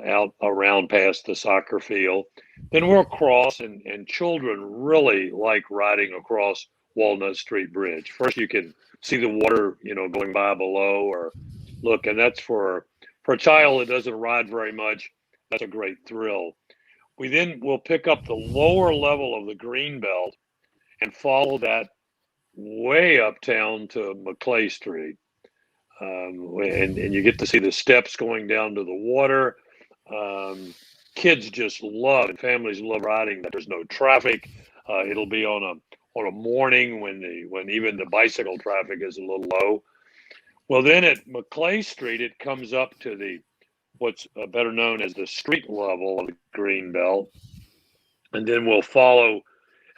out around past the soccer field. Then we'll cross, and children really like riding across Walnut Street Bridge. First, you can see the water, going by below, or look, and that's for a child that doesn't ride very much. That's a great thrill. We then will pick up the lower level of the Greenbelt and follow that way uptown to McClay Street. And you get to see the steps going down to the water. Kids just love, and families love riding that. There's no traffic. It'll be on a morning when even the bicycle traffic is a little low. Well, then at McClay Street, it comes up to what's better known as the street level of the Greenbelt, and then we'll follow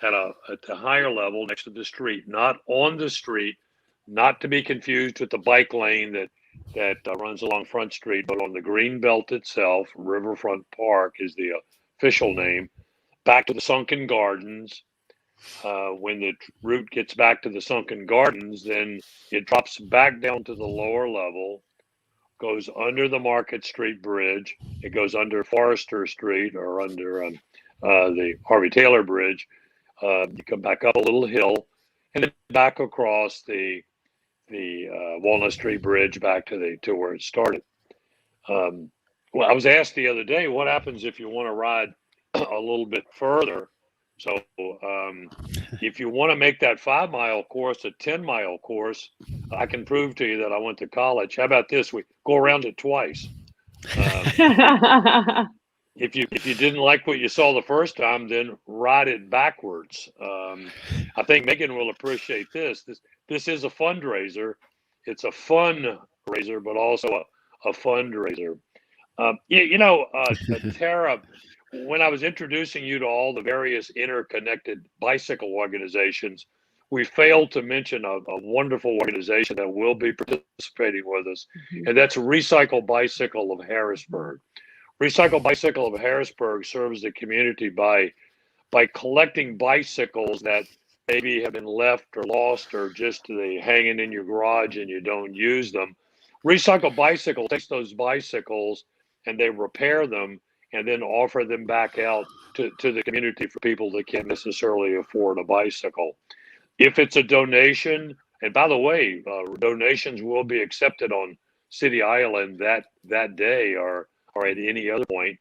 at the higher level next to the street, not on the street, not to be confused with the bike lane that runs along Front Street, but on the Greenbelt itself. Riverfront Park is the official name. Back to the Sunken Gardens. When the route gets back to the Sunken Gardens, then it drops back down to the lower level, goes under the Market Street Bridge. It goes under Forester Street, or under the Harvey Taylor Bridge. You come back up a little hill, and then back across the Walnut Street Bridge back to where it started. Well, I was asked the other day, what happens if you want to ride a little bit further? So if you want to make that 5-mile course a 10-mile course, I can prove to you that I went to college. How about this? We go around it twice. If you didn't like what you saw the first time, then ride it backwards. I think Megan will appreciate this. This is a fundraiser. It's a fun raiser, but also a fundraiser. Tara, when I was introducing you to all the various interconnected bicycle organizations, we failed to mention a wonderful organization that will be participating with us, and that's Recycle Bicycle of Harrisburg. Recycle Bicycle of Harrisburg serves the community by collecting bicycles that maybe have been left or lost, or just hanging in your garage and you don't use them. Recycle Bicycle takes those bicycles and they repair them, and then offer them back out to the community for people that can't necessarily afford a bicycle. If it's a donation, and by the way, donations will be accepted on City Island that day, or at any other point.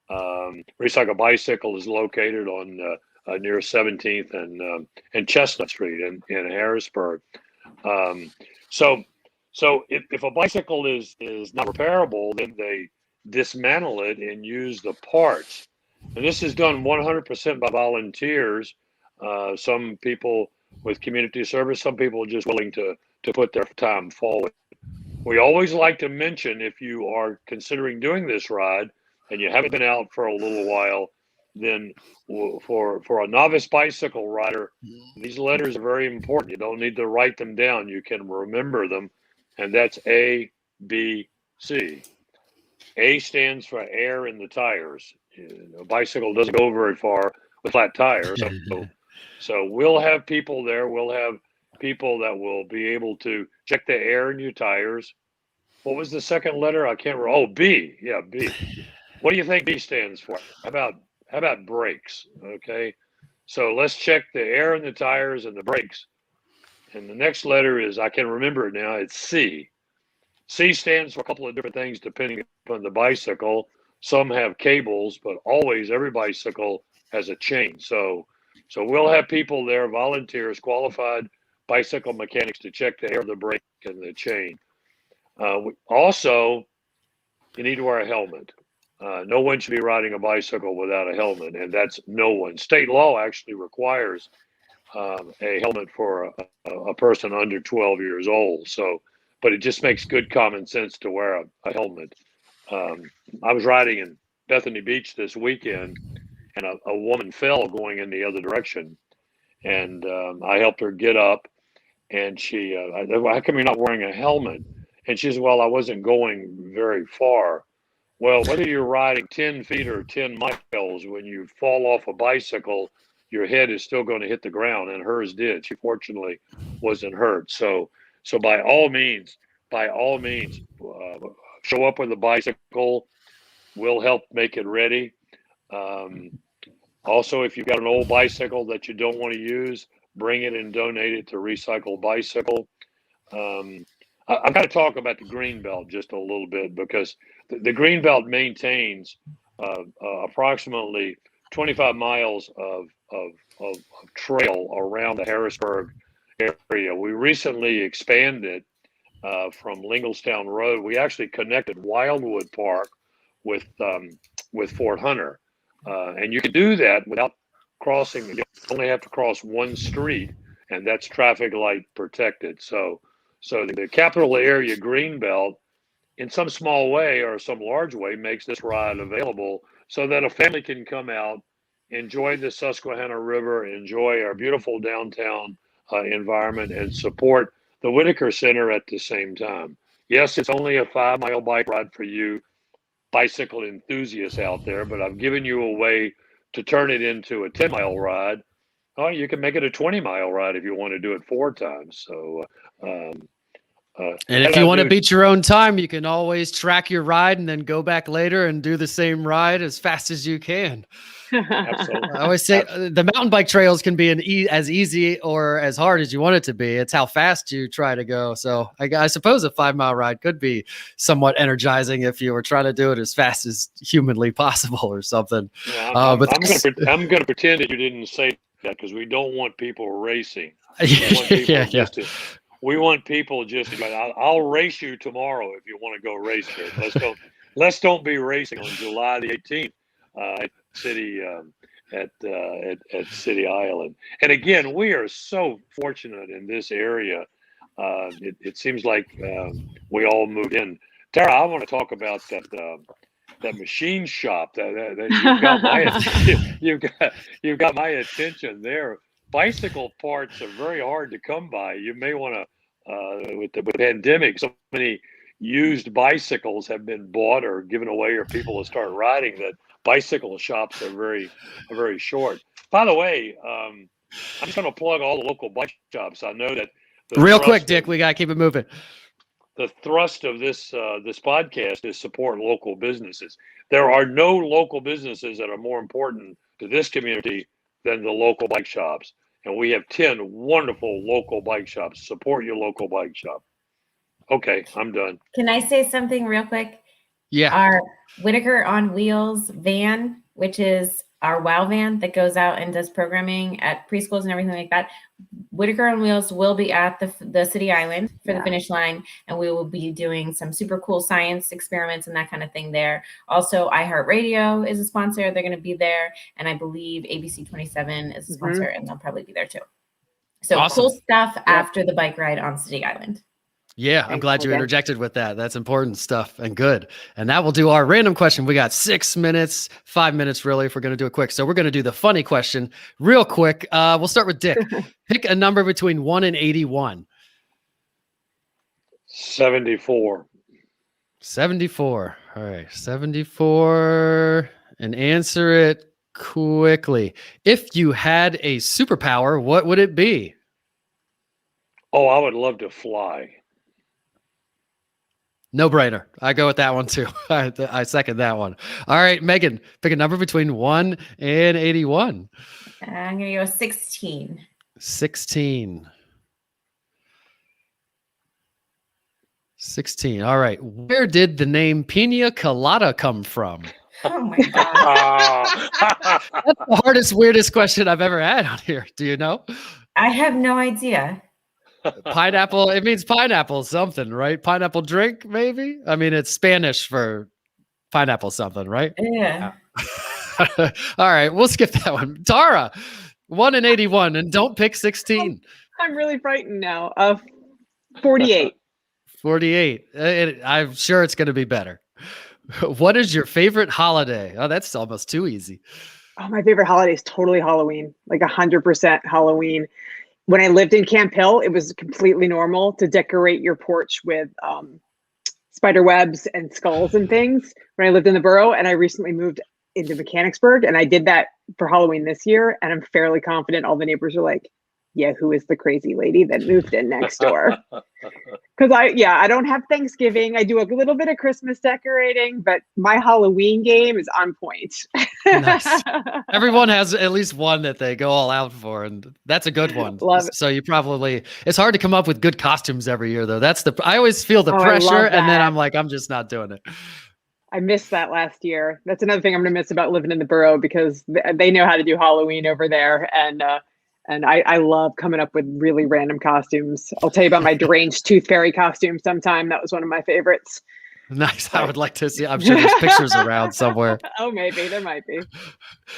Recycle Bicycle is located on near 17th and Chestnut Street in Harrisburg. So if a bicycle is not repairable, then they dismantle it and use the parts. And this is done 100% by volunteers. Some people with community service, some people just willing to put their time forward. We always like to mention, if you are considering doing this ride and you haven't been out for a little while, then for a novice bicycle rider, these letters are very important. You don't need to write them down. You can remember them. And that's A, B, C. A stands for air in the tires. A bicycle doesn't go very far with flat tires. So we'll have people there. We'll have people that will be able to check the air in your tires. What was the second letter? I can't remember. Oh, B. Yeah, B. What do you think B stands for? How about brakes? Okay. So let's check the air in the tires and the brakes. And the next letter is, I can remember it now, it's C. C stands for a couple of different things depending upon the bicycle. Some have cables, but always every bicycle has a chain. So we'll have people there, volunteers, qualified bicycle mechanics, to check the air, the brake, and the chain. Also, you need to wear a helmet. No one should be riding a bicycle without a helmet, and that's no one. State law actually requires a helmet for a person under 12 years old. So, but it just makes good common sense to wear a helmet. I was riding in Bethany Beach this weekend, and a woman fell going in the other direction, and I helped her get up, and she, how come you're not wearing a helmet? And she said, well, I wasn't going very far. Well, whether you're riding 10 feet or 10 miles, when you fall off a bicycle, your head is still going to hit the ground, and hers did. She fortunately wasn't hurt. So by all means, show up with a bicycle. We'll help make it ready. Also, if you've got an old bicycle that you don't want to use, bring it and donate it to Recycle Bicycle. I've got to talk about the Greenbelt just a little bit, because the Greenbelt maintains approximately 25 miles of trail around the Harrisburg area. We recently expanded from Lingelstown Road. We actually connected Wildwood Park with Fort Hunter, and you can do that without crossing. You only have to cross one street, and that's traffic light protected. So the capital area Greenbelt, in some small way or some large way, makes this ride available so that a family can come out, enjoy the Susquehanna River, enjoy our beautiful downtown environment, and support the Whitaker Center at the same time. Yes, it's only a 5-mile bike ride for you bicycle enthusiasts out there, but I've given you a way to turn it into a 10-mile ride. Oh, you can make it a 20-mile ride if you want to do it 4 times. So, and if you want to beat your own time, you can always track your ride and then go back later and do the same ride as fast as you can. Absolutely. I always say the mountain bike trails can be as easy or as hard as you want it to be. It's how fast you try to go. So I suppose a 5-mile ride could be somewhat energizing if you were trying to do it as fast as humanly possible or something. Yeah, I'm going to pretend that you didn't say that, because we don't want people racing. We want people just to I'll race you tomorrow if you want to go race there. Let's don't be racing on July the 18th at City City Island. And again, we are so fortunate in this area. It seems like we all moved in. Tara, I want to talk about that machine shop that you've got my attention there. Bicycle parts are very hard to come by. You may want to, with the pandemic, so many used bicycles have been bought or given away, or people will start riding, that bicycle shops are very short. By the way, I'm just going to plug all the local bike shops. I know that. Real quick, Dick, we got to keep it moving. The thrust of this podcast is support local businesses. There are no local businesses that are more important to this community than the local bike shops. And we have 10 wonderful local bike shops. Support your local bike shop. Okay, I'm done. Can I say something real quick? Yeah. Our Whitaker on Wheels van, which is our WOW van that goes out and does programming at preschools and everything like that. Whitaker on Wheels will be at the City Island for the finish line, and we will be doing some super cool science experiments and that kind of thing there. Also, iHeartRadio is a sponsor. They're going to be there, and I believe ABC 27 is a sponsor, and they'll probably be there too. So awesome. Cool stuff after the bike ride on City Island. Yeah, I'm glad you interjected with that. That's important stuff and good. And that will do our random question. We got 6 minutes, 5 minutes really, if we're going to do it quick. So we're going to do the funny question real quick. We'll start with Dick. Pick a number between 1 and 81. 74. 74. All right, 74. And answer it quickly. If you had a superpower, what would it be? Oh, I would love to fly. No brainer. I go with that one too. I second that one. All right, Megan, pick a number between 1 and 81. I'm going to go 16. 16. 16. All right. Where did the name Pina Colada come from? Oh my God. That's the hardest, weirdest question I've ever had on here. Do you know? I have no idea. Pineapple. It means pineapple something, right? Pineapple drink, maybe? I mean, it's Spanish for pineapple something, right? Yeah. All right, we'll skip that one. Tara, 1 in 81, and don't pick 16. I'm really frightened now. 48. 48. I'm sure it's going to be better. What is your favorite holiday? Oh, that's almost too easy. Oh, my favorite holiday is totally Halloween, like 100% Halloween. When I lived in Camp Hill, it was completely normal to decorate your porch with spider webs and skulls and things when I lived in the borough. And I recently moved into Mechanicsburg, and I did that for Halloween this year. And I'm fairly confident all the neighbors are like, yeah, who is the crazy lady that moved in next door? Because I don't have Thanksgiving. I do a little bit of Christmas decorating, but my Halloween game is on point. Nice. Everyone has at least one that they go all out for, and that's a good one. Love it. So it's hard to come up with good costumes every year, though. I always feel the Oh, I pressure, love and then that. I'm like, I'm just not doing it. I missed that last year. That's another thing I'm going to miss about living in the borough, because they know how to do Halloween over there. And I love coming up with really random costumes. I'll tell you about my deranged tooth fairy costume sometime. That was one of my favorites. Nice. I would like to see. I'm sure there's pictures around somewhere. Oh, maybe. There might be.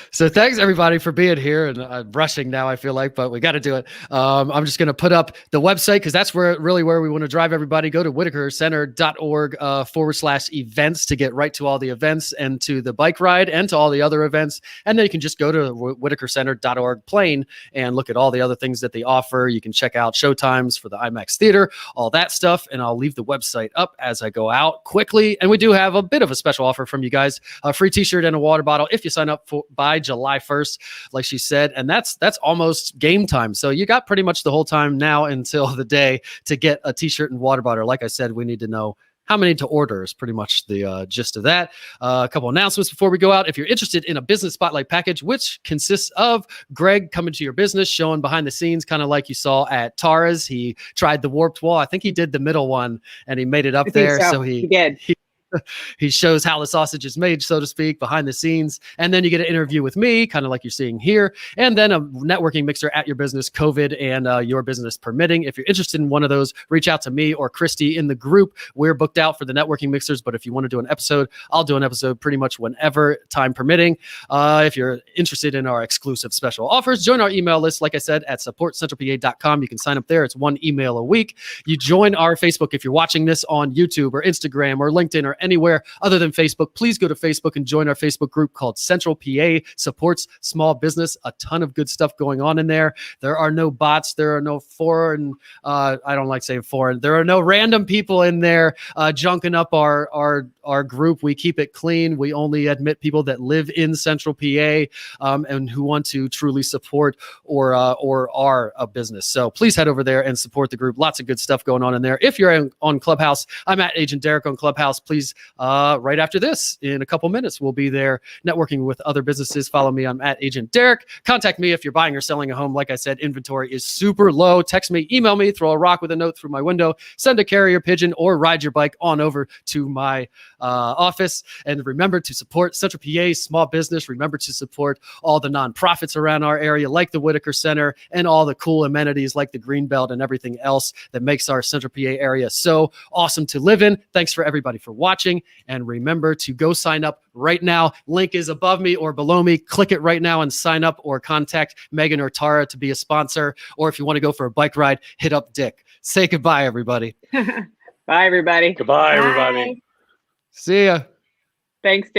So thanks everybody for being here, and I'm rushing now, I feel like, but we got to do it. I'm just going to put up the website, because that's where we want to drive everybody. Go to whitakercenter.org /events to get right to all the events and to the bike ride and to all the other events. And then you can just go to whitakercenter.org plain and look at all the other things that they offer. You can check out showtimes for the IMAX theater, all that stuff. And I'll leave the website up as I go out quickly. And we do have a bit of a special offer from you guys, a free t-shirt and a water bottle if you sign up by July 1st, like she said. And that's almost game time. So you got pretty much the whole time now until the day to get a t-shirt and water bottle. Like I said, we need to know how many to order is pretty much the gist of that. A couple announcements before we go out. If you're interested in a business spotlight package, which consists of Greg coming to your business, showing behind the scenes, kind of like you saw at Tara's. He tried the warped wall. I think he did the middle one and he made it up there. So he did. He shows how the sausage is made, so to speak, behind the scenes. And then you get an interview with me, kind of like you're seeing here. And then a networking mixer at your business, COVID and your business permitting. If you're interested in one of those, reach out to me or Christy in the group. We're booked out for the networking mixers, but if you want to do an episode, I'll do an episode pretty much whenever, time permitting. If you're interested in our exclusive special offers, join our email list, like I said, at supportcentralpa.com. You can sign up there. It's 1 email a week. You join our Facebook if you're watching this on YouTube or Instagram or LinkedIn or anywhere other than Facebook. Please go to Facebook and join our Facebook group called Central PA Supports Small Business. A ton of good stuff going on in there. There are no bots. There are no foreign, I don't like saying foreign. There are no random people in there junking up our group. We keep it clean. We only admit people that live in Central PA and who want to truly support or are a business. So please head over there and support the group. Lots of good stuff going on in there. If you're on Clubhouse, I'm at Agent Derek on Clubhouse. Please, right after this, in a couple minutes, we'll be there networking with other businesses. Follow me. I'm at Agent Derek. Contact me if you're buying or selling a home. Like I said, inventory is super low. Text me, email me, throw a rock with a note through my window, send a carrier pigeon, or ride your bike on over to my office. And remember to support Central PA small business. Remember to support all the nonprofits around our area, like the Whitaker Center, and all the cool amenities like the Greenbelt and everything else that makes our Central PA area so awesome to live in. Thanks for everybody for watching. And remember to go sign up right now. Link is above me or below me. Click it right now and sign up, or contact Megan or Tara to be a sponsor. Or if you want to go for a bike ride, hit up Dick. Say goodbye, everybody. Bye, everybody. Goodbye, Bye. everybody. See ya. Thanks.